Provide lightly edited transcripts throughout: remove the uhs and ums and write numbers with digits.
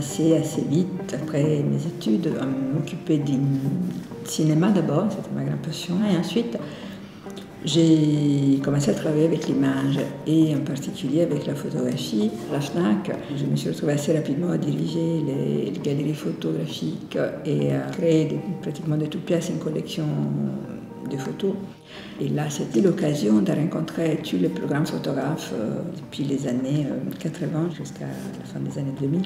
commencé assez vite, après mes études, à m'occuper du cinéma d'abord, c'était ma grande passion, et ensuite j'ai commencé à travailler avec l'image et en particulier avec la photographie. À la FNAC, je me suis retrouvée assez rapidement à diriger les galeries photographiques et à créer pratiquement de toutes pièces une collection de photos. Et là, c'était l'occasion de rencontrer tous les plus grands photographes depuis les années 80 jusqu'à la fin des années 2000.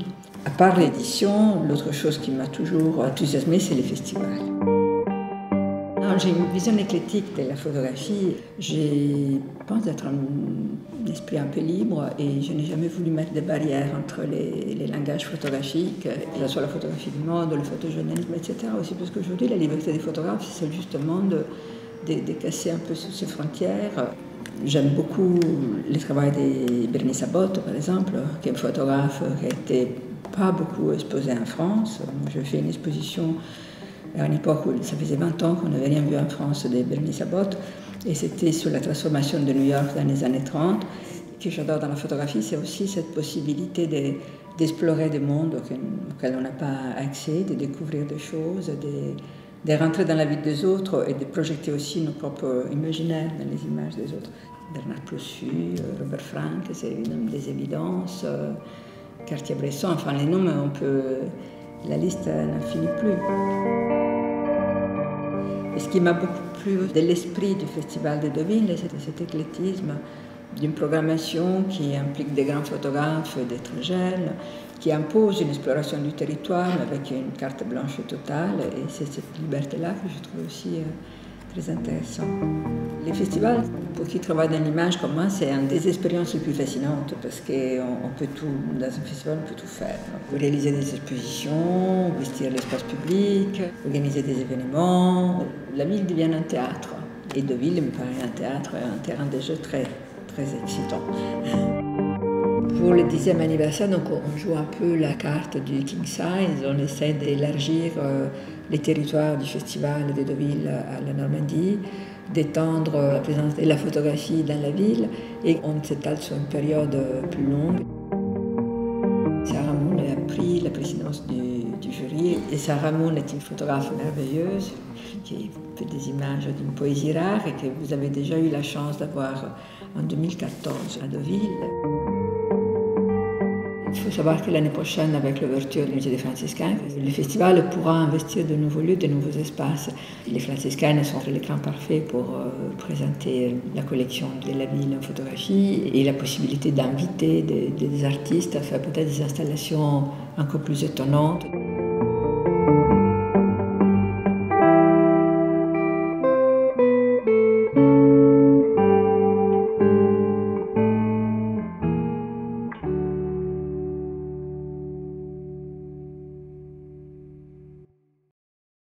À part l'édition, l'autre chose qui m'a toujours enthousiasmée, c'est les festivals. J'ai une vision éclectique de la photographie. Je pense d'être un esprit un peu libre et je n'ai jamais voulu mettre de barrières entre les langages photographiques, que ce soit la photographie du mode, le photojournalisme, etc. Aussi parce qu'aujourd'hui, la liberté des photographes, c'est justement de casser un peu ces frontières. J'aime beaucoup le travail de Bernice Abbott, par exemple, qui est une photographe qui a été pas beaucoup exposée en France. Je fais une exposition à une époque où ça faisait 20 ans qu'on n'avait rien vu en France de Bernice Abbott, et c'était sur la transformation de New York dans les années 30. Ce que j'adore dans la photographie, c'est aussi cette possibilité d'explorer des mondes auxquels on n'a pas accès, de découvrir des choses, de rentrer dans la vie des autres et de projeter aussi nos propres imaginaires dans les images des autres. Bernard Plossu, Robert Frank, c'est une des évidences, Cartier-Bresson, enfin les noms, la liste n'en finit plus. Et ce qui m'a beaucoup plu de l'esprit du Festival de Deauville, c'était cet éclectisme d'une programmation qui implique des grands photographes, des très jeunes, qui impose une exploration du territoire avec une carte blanche totale. Et c'est cette liberté-là que je trouve aussi très intéressant. Les festivals, pour qui travaillent dans l'image comme moi, c'est une des expériences les plus fascinantes parce qu'on peut tout, dans un festival, on peut tout faire. On peut réaliser des expositions, vestir l'espace public, organiser des événements. La ville devient un théâtre. Et Deauville me paraît un théâtre, un terrain de jeu très, très excitant. Pour le 10e anniversaire, donc on joue un peu la carte du King Size, on essaie d'élargir les territoires du festival de Deauville à la Normandie, d'étendre la présence de la photographie dans la ville, et on s'étale sur une période plus longue. Sarah Moon a pris la présidence du jury, et Sarah Moon est une photographe merveilleuse qui fait des images d'une poésie rare et que vous avez déjà eu la chance d'avoir en 2014 à Deauville. Il faut savoir que l'année prochaine, avec l'ouverture du musée des Franciscains, le festival pourra investir de nouveaux lieux, de nouveaux espaces. Les Franciscains sont l'écran parfait pour présenter la collection de la ville en photographie et la possibilité d'inviter des artistes à faire peut-être des installations encore plus étonnantes.